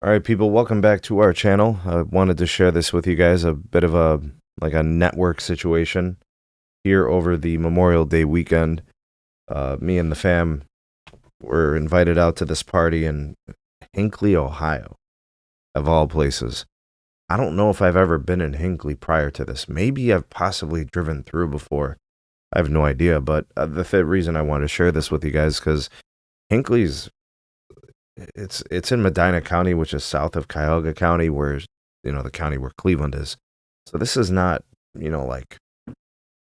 All right, people, welcome back to our channel. I wanted to share this with you guys, a bit of a network situation here over the Memorial Day weekend. Me and the fam were invited out to this party in Hinckley, Ohio, of all places. I don't know if I've ever been in Hinckley prior to this. Maybe I've possibly driven through before. I have no idea, but the reason I wanted to share this with you guys because Hinckley's it's in Medina County, which is south of Cuyahoga County, where the county where Cleveland is. So this is not like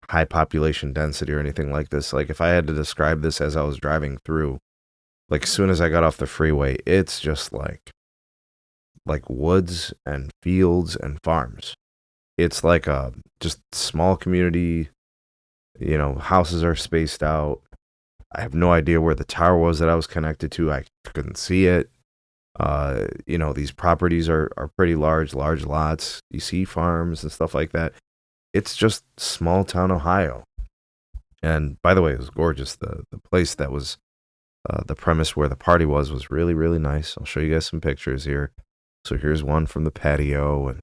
high population density or anything like this. Like if I had to describe this as I was driving through, like as soon as I got off the freeway, it's just like woods and fields and farms. It's like a just small community. Houses are spaced out. I have no idea where the tower was that I was connected to. I couldn't see it. These properties are pretty large lots. You see farms and stuff like that. It's just small town Ohio. And by the way, it was gorgeous. The place that was the premise where the party was really, really nice. I'll show you guys some pictures here. So here's one from the patio, and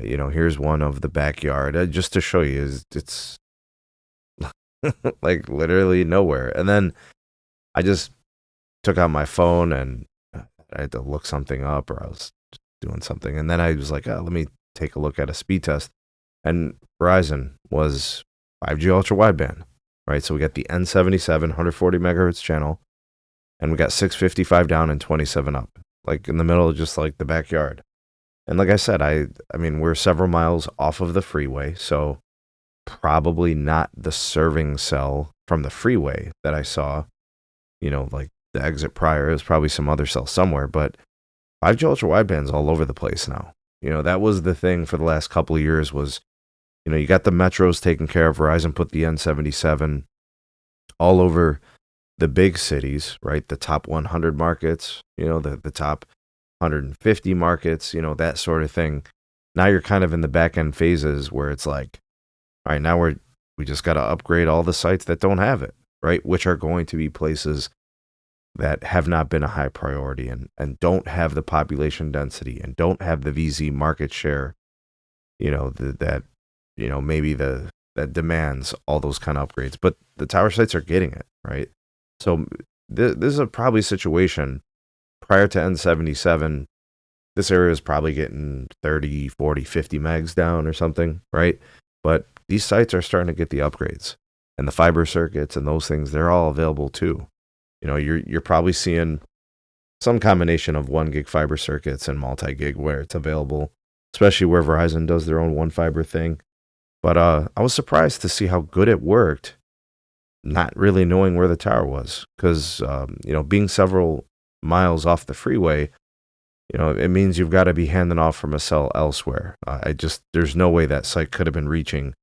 here's one of the backyard, just to show you. It's like literally nowhere. And then I just took out my phone and I had to look something up, or I was doing something. And then I was like, let me take a look at a speed test. And Verizon was 5G ultra wideband, right? So we got the N77 140 megahertz channel, and we got 655 down and 27 up, like in the middle of just like the backyard. And like I said, I mean, we're several miles off of the freeway, so probably not the serving cell from the freeway that I saw, like the exit prior. It was probably some other cell somewhere, but 5G ultra wideband's all over the place now. That was the thing for the last couple of years was, you got the metros taken care of. Verizon put the N77 all over the big cities, right? The top 100 markets, the top 150 markets, that sort of thing. Now you're kind of in the back end phases where it's like, all right, now we just got to upgrade all the sites that don't have it, right? Which are going to be places that have not been a high priority and don't have the population density and don't have the VZ market share, that demands all those kind of upgrades. But the tower sites are getting it, right? So this is probably a situation prior to N77. This area is probably getting 30, 40, 50 megs down or something, right? But these sites are starting to get the upgrades, and the fiber circuits and those things, they're all available too. You're probably seeing some combination of 1 gig fiber circuits and multi-gig where it's available, especially where Verizon does their own one fiber thing. But I was surprised to see how good it worked, not really knowing where the tower was, because being several miles off the freeway, it means you've got to be handing off from a cell elsewhere. There's no way that site could have been reaching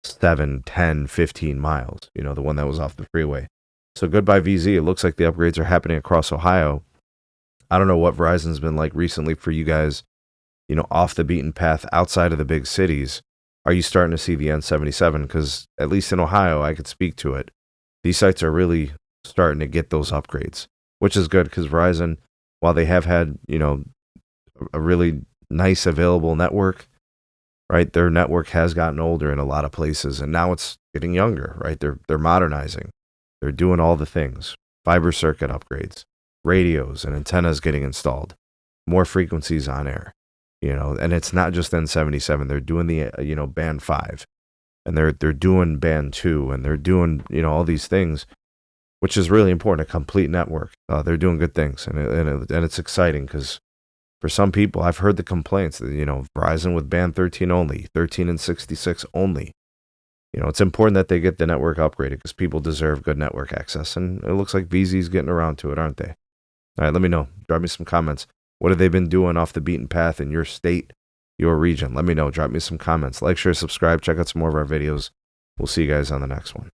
7, 10, 15 miles, the one that was off the freeway. So goodbye VZ. It looks like the upgrades are happening across Ohio. I don't know what Verizon's been like recently for you guys, off the beaten path outside of the big cities. Are you starting to see the N77? Because at least in Ohio, I could speak to it. These sites are really starting to get those upgrades, which is good because Verizon, while they have had, a really nice available network, right? Their network has gotten older in a lot of places, and now it's getting younger, right? They're modernizing. They're doing all the things. Fiber circuit upgrades, radios and antennas getting installed, more frequencies on air, and it's not just N77. They're doing the, band 5, and they're doing band 2, and they're doing, all these things, which is really important, a complete network. They're doing good things, and it's exciting because for some people, I've heard the complaints that, Verizon with band 13 only, 13 and 66 only. It's important that they get the network upgraded because people deserve good network access, and it looks like VZ's getting around to it, aren't they? All right, let me know. Drop me some comments. What have they been doing off the beaten path in your state, your region? Let me know. Drop me some comments. Like, share, subscribe. Check out some more of our videos. We'll see you guys on the next one.